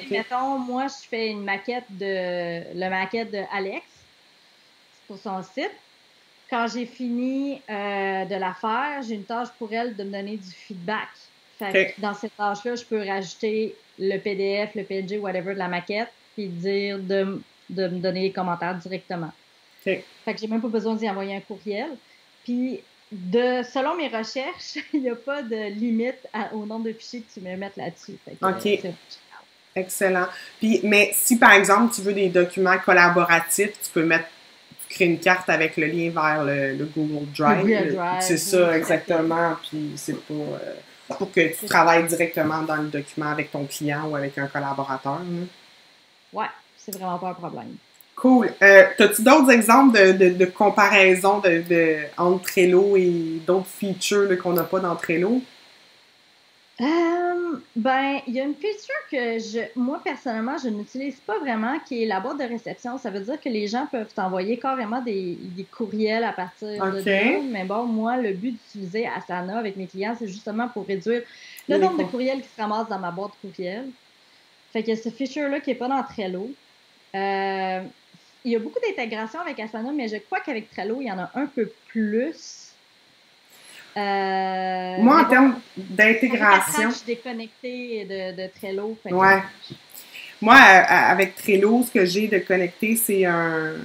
Speaker 2: Mettons, moi, je fais une maquette la maquette de Alex pour son site. Quand j'ai fini de la faire, j'ai une tâche pour elle de me donner du feedback. Fait que dans cette tâche-là, je peux rajouter le PDF, le PNG, whatever de la maquette, puis dire de me donner les commentaires directement. Fait que j'ai même pas besoin d'y envoyer un courriel. Puis, selon mes recherches, il n'y a pas de limite au nombre de fichiers que tu peux mettre là-dessus.
Speaker 1: OK. Excellent. Puis, mais si, par exemple, tu veux des documents collaboratifs, tu peux créer une carte avec le lien vers le Google Drive. C'est ça, exactement. Puis, c'est pour que tu travailles directement dans le document avec ton client ou avec un collaborateur.
Speaker 2: Ouais, c'est vraiment pas un problème.
Speaker 1: Cool. T'as-tu d'autres exemples de comparaison entre Trello et d'autres features qu'on n'a pas dans Trello?
Speaker 2: Il y a une feature que moi, personnellement, je n'utilise pas vraiment, qui est la boîte de réception. Ça veut dire que les gens peuvent t'envoyer carrément des courriels à partir de là. Mais bon, moi, le but d'utiliser Asana avec mes clients, c'est justement pour réduire le nombre de courriels qui se ramassent dans ma boîte courriel. Fait qu'il y a ce feature-là qui n'est pas dans Trello. Il y a beaucoup d'intégration avec Asana, mais je crois qu'avec Trello, il y en a un peu plus.
Speaker 1: Moi, en termes d'intégration...
Speaker 2: Je suis déconnectée de Trello.
Speaker 1: Moi, avec Trello, ce que j'ai de connecté, c'est un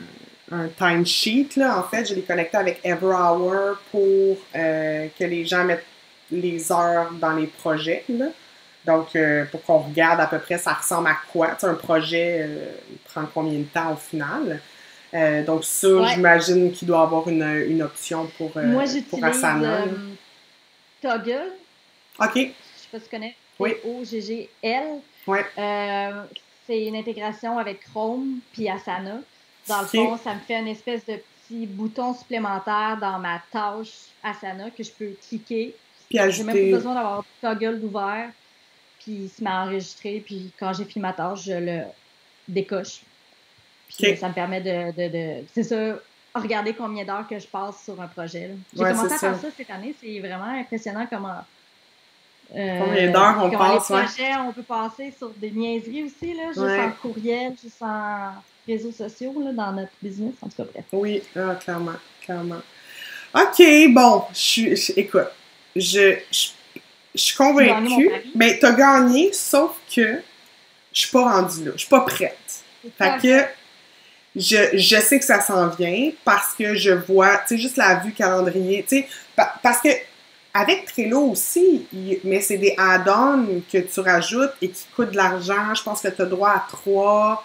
Speaker 1: timesheet. En fait, je l'ai connecté avec Everhour pour que les gens mettent les heures dans les projets. Là. Donc, pour qu'on regarde à peu près, ça ressemble à quoi. Un projet prend combien de temps au final. Donc ça, j'imagine qu'il doit avoir une option pour Asana.
Speaker 2: Moi, j'utilise Toggle.
Speaker 1: OK.
Speaker 2: Je sais pas si tu connais. T-O-G-G-L. C'est une intégration avec Chrome puis Asana. Dans le fond, ça me fait une espèce de petit bouton supplémentaire dans ma tâche Asana que je peux cliquer.
Speaker 1: Puis ajouter...
Speaker 2: J'ai même pas besoin d'avoir Toggle ouvert. Puis il se met à enregistrer. Puis quand j'ai fini ma tâche, je le décoche. Puis ça me permet de c'est ça, regarder combien d'heures que je passe sur un projet. J'ai commencé à faire ça cette année. C'est vraiment impressionnant comment...
Speaker 1: combien d'heures on passe,
Speaker 2: les projets, on peut passer sur des niaiseries aussi, là, juste en courriel, juste en réseaux sociaux, là, dans notre business, en tout cas, bref.
Speaker 1: Oui, clairement. OK, bon, écoute, je suis convaincue. Ben, t'as gagné, sauf que je suis pas rendue là. Je suis pas prête. Fait que je sais que ça s'en vient parce que je vois, tu sais, juste la vue calendrier, tu sais, parce que avec Trello aussi, mais c'est des add-ons que tu rajoutes et qui coûtent de l'argent. Je pense que tu as droit à 3.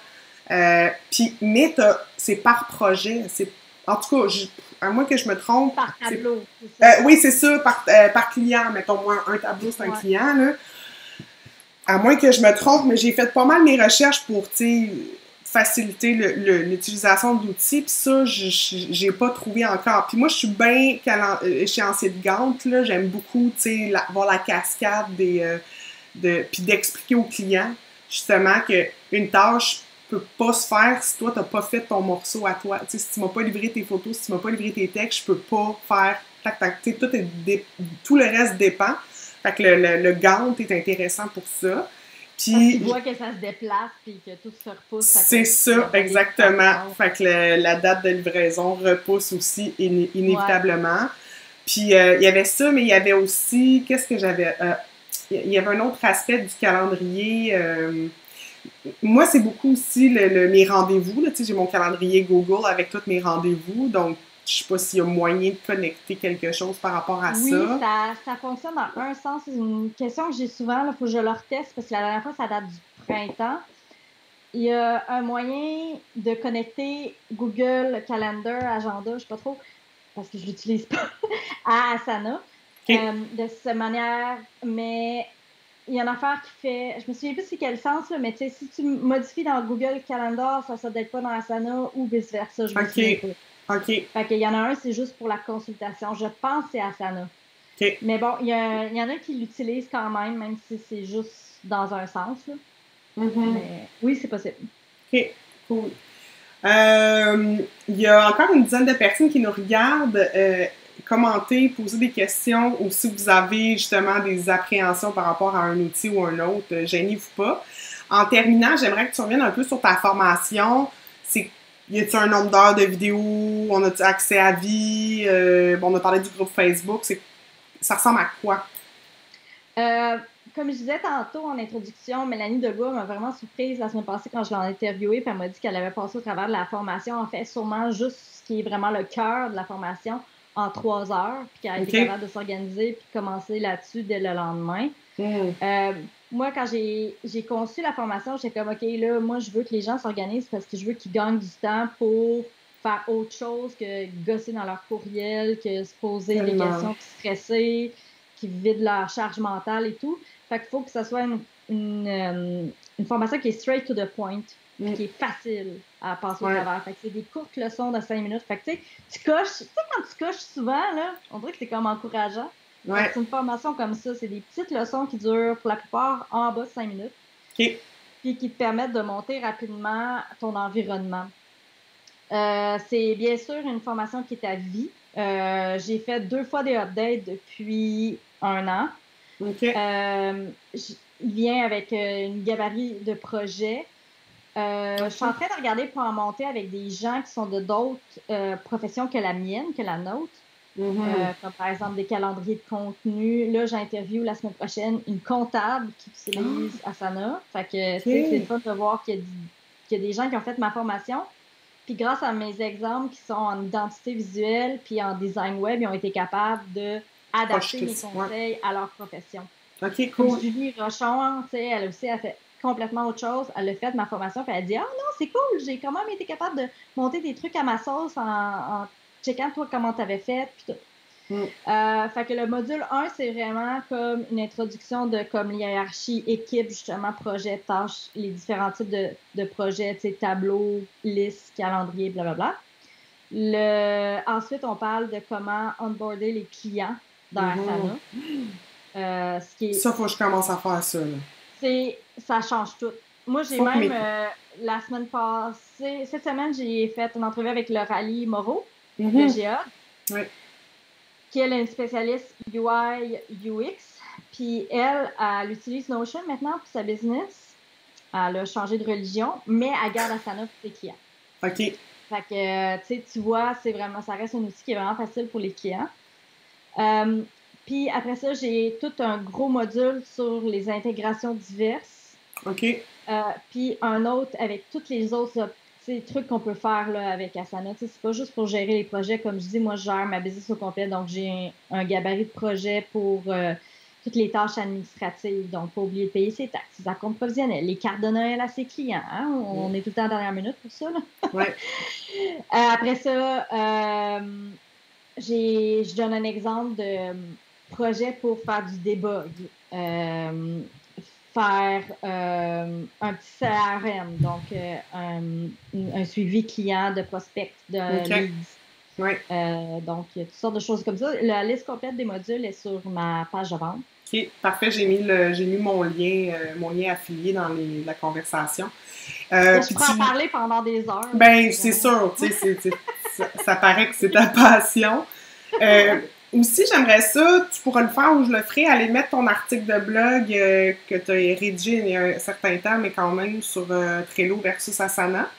Speaker 1: Mais c'est par projet. En tout cas, à moins que je me trompe.
Speaker 2: Par tableau,
Speaker 1: c'est ça. Oui, c'est ça, par client. Mettons, moi, un tableau, c'est un client, là. À moins que je me trompe, mais j'ai fait pas mal mes recherches pour, tu sais, faciliter l'utilisation de l'outil. Puis ça, j'ai pas trouvé encore. Puis moi, je suis bien échéancier de Gantt, là. J'aime beaucoup, tu sais, voir la cascade puis d'expliquer au client, justement, qu'une tâche peut pas se faire si toi, t'as pas fait ton morceau à toi. Tu sais, si tu m'as pas livré tes photos, si tu m'as pas livré tes textes, je peux pas faire tac, tac. Tu sais, tout le reste dépend. Fait que le Gantt est intéressant pour ça.
Speaker 2: Puis, tu vois que ça se déplace puis que tout se repousse.
Speaker 1: C'est ça, exactement. Fait que la date de livraison repousse aussi inévitablement. Ouais. Puis il y avait ça, mais il y avait aussi, qu'est-ce que j'avais? Il y avait un autre aspect du calendrier. Moi, c'est beaucoup aussi mes rendez-vous. Tu sais, j'ai mon calendrier Google avec tous mes rendez-vous. Donc, je sais pas s'il y a moyen de connecter quelque chose par rapport à ça.
Speaker 2: Oui, ça fonctionne dans un sens. C'est une question que j'ai souvent. Il faut que je le reteste parce que la dernière fois, ça date du printemps. Il y a un moyen de connecter Google Calendar, Agenda, je ne sais pas trop, parce que je ne l'utilise pas, à Asana. Okay. De cette manière, mais il y a une affaire qui fait, je me souviens plus c'est quel sens, là, mais tu sais, si tu modifies dans Google Calendar, ça ne doit être pas dans Asana ou vice-versa, je me souviens pas.
Speaker 1: OK.
Speaker 2: Fait qu'il y en a un, c'est juste pour la consultation. Je pense que c'est Asana.
Speaker 1: Okay.
Speaker 2: Mais bon, il y en a qui l'utilisent quand même si c'est juste dans un sens, là.
Speaker 1: Mm-hmm.
Speaker 2: Mais oui, c'est possible.
Speaker 1: OK, cool. Il y a encore une dizaine de personnes qui nous regardent. Commenter, poser des questions ou si vous avez justement des appréhensions par rapport à un outil ou un autre, gênez-vous pas. En terminant, j'aimerais que tu reviennes un peu sur ta formation. Y a-t-il un nombre d'heures de vidéos? On a-tu accès à vie? On a parlé du groupe Facebook. Ça ressemble à quoi?
Speaker 2: Comme je disais tantôt en introduction, Mélanie Degois m'a vraiment surprise la semaine passée quand je l'ai interviewée, puis elle m'a dit qu'elle avait passé au travers de la formation, en fait, sûrement juste ce qui est vraiment le cœur de la formation en 3 heures, puis qu'elle a été capable de s'organiser puis de commencer là-dessus dès le lendemain. Moi, quand j'ai conçu la formation, j'étais comme, OK, là, moi, je veux que les gens s'organisent parce que je veux qu'ils gagnent du temps pour faire autre chose que gosser dans leur courriel, que se poser des questions, puis stresser, qui vident leur charge mentale et tout. Fait qu'il faut que ça soit une formation qui est straight to the point, qui est facile à passer au travers. Fait que c'est des courtes leçons de 5 minutes. Fait que tu coches, tu sais, quand tu coches souvent, là, on dirait que c'est comme encourageant. C'est une formation comme ça. C'est des petites leçons qui durent pour la plupart en bas de 5 minutes.
Speaker 1: Okay.
Speaker 2: Puis qui te permettent de monter rapidement ton environnement. C'est bien sûr une formation qui est à vie. J'ai fait 2 fois des updates depuis 1 an.
Speaker 1: Okay.
Speaker 2: Il vient avec une gabarit de projets. Je suis en train de regarder pour en monter avec des gens qui sont de d'autres professions que la mienne, que la nôtre. Comme par exemple des calendriers de contenu. Là, j'interviewe la semaine prochaine une comptable qui utilise Asana. Fait que c'est le fun de voir qu'il y a des gens qui ont fait ma formation. Puis grâce à mes exemples qui sont en identité visuelle puis en design web, ils ont été capables d'adapter mes conseils à leur profession.
Speaker 1: OK, cool.
Speaker 2: Julie Rochon, elle aussi a fait complètement autre chose. Elle a fait ma formation puis elle a dit « Ah non, c'est cool, j'ai quand même été capable de monter des trucs à ma sauce en checkant toi comment t'avais fait. » puis tout. Fait que le module 1, c'est vraiment comme une introduction de comme hiérarchie, équipe, justement, projet, tâches, les différents types de projets, tu sais, tableau, liste, calendrier, blablabla. Ensuite, on parle de comment onboarder les clients dans Asana.
Speaker 1: Ça, faut que je commence à faire ça.
Speaker 2: Ça change tout. Moi, j'ai même, la semaine passée, cette semaine, j'ai fait une entrevue avec Lauralie Moreau de GA.
Speaker 1: Oui.
Speaker 2: Qui est une spécialiste UI, UX. Puis elle utilise Notion maintenant pour sa business. Elle a changé de religion, mais elle garde Asana pour ses clients.
Speaker 1: OK.
Speaker 2: Fait que, tu vois, ça reste un outil qui est vraiment facile pour les clients. Puis après ça, j'ai tout un gros module sur les intégrations diverses.
Speaker 1: OK.
Speaker 2: Puis un autre avec toutes les autres trucs qu'on peut faire là, avec Asana. C'est pas juste pour gérer les projets. Comme je dis, moi, je gère ma business au complet. Donc, j'ai un gabarit de projet pour toutes les tâches administratives. Donc, pas oublier de payer ses taxes, ses acomptes provisionnels, les cartes de Noël à ses clients. Hein? On est tout le temps en dernière minute pour ça. Là.
Speaker 1: Ouais.
Speaker 2: Après ça, je donne un exemple de projet pour faire du debug. Faire un petit CRM, donc un suivi client de prospects, de leads.
Speaker 1: Ouais.
Speaker 2: Donc, il y a toutes sortes de choses comme ça. La liste complète des modules est sur ma page de vente.
Speaker 1: OK, parfait. J'ai mis mon lien affilié dans la conversation.
Speaker 2: Je pourrais en parler pendant des heures.
Speaker 1: Ben, c'est sûr, tu sais, ça paraît que c'est ta passion. Aussi, j'aimerais ça, tu pourras le faire ou je le ferai, aller mettre ton article de blog que tu as rédigé il y a un certain temps, mais quand même sur Trello versus Asana.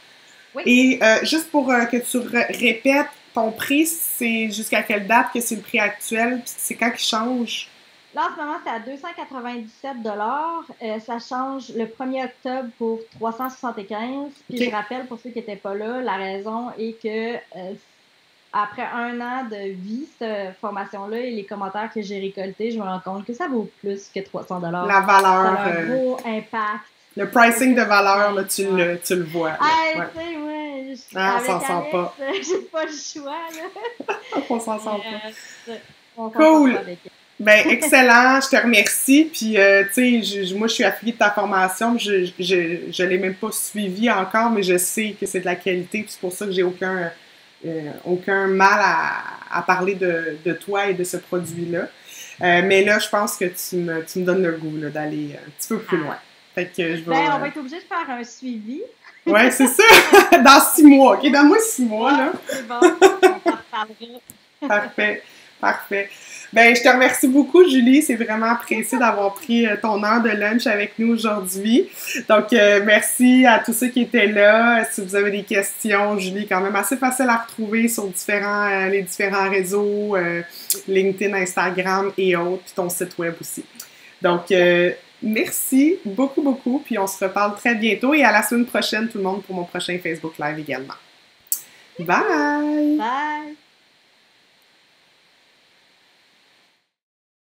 Speaker 2: Oui.
Speaker 1: Et juste pour que tu répètes, ton prix, c'est jusqu'à quelle date que c'est le prix actuel? C'est quand qu'il change?
Speaker 2: Là, en ce moment, c'est à 297 $. Ça change le 1er octobre pour 375. Puis
Speaker 1: Okay.
Speaker 2: je rappelle, pour ceux qui n'étaient pas là, la raison est que après 1 an de vie, cette formation-là et les commentaires que j'ai récoltés, je me rends compte que ça vaut plus que 300 $.
Speaker 1: La valeur.
Speaker 2: Ça a un gros impact.
Speaker 1: Le pricing de valeur, là, tu le vois. Là.
Speaker 2: Ouais. Tu sais, moi,
Speaker 1: on s'en sent pas.
Speaker 2: J'ai pas le choix, là.
Speaker 1: On s'en sent pas.
Speaker 2: On
Speaker 1: cool!
Speaker 2: Avec
Speaker 1: Ben, excellent, je te remercie. Puis, tu sais, moi, je suis affiliée de ta formation. Je l'ai même pas suivie encore, mais je sais que c'est de la qualité. Puis c'est pour ça que j'ai aucun mal à parler de toi et de ce produit-là. Mais là, je pense que tu me donnes le goût là, d'aller un petit peu plus loin. Fait que
Speaker 2: on va être obligé de faire un suivi.
Speaker 1: Ouais, c'est ça. Dans 6 mois. OK, donne-moi 6 mois, là.
Speaker 2: C'est bon, on s'en reparlera.
Speaker 1: Parfait. Ben, je te remercie beaucoup, Julie. C'est vraiment apprécié d'avoir pris ton heure de lunch avec nous aujourd'hui. Donc, merci à tous ceux qui étaient là. Si vous avez des questions, Julie est quand même assez facile à retrouver sur les différents réseaux, LinkedIn, Instagram et autres, puis ton site web aussi. Donc, merci beaucoup, puis on se reparle très bientôt et à la semaine prochaine, tout le monde, pour mon prochain Facebook Live également. Bye!
Speaker 2: Bye!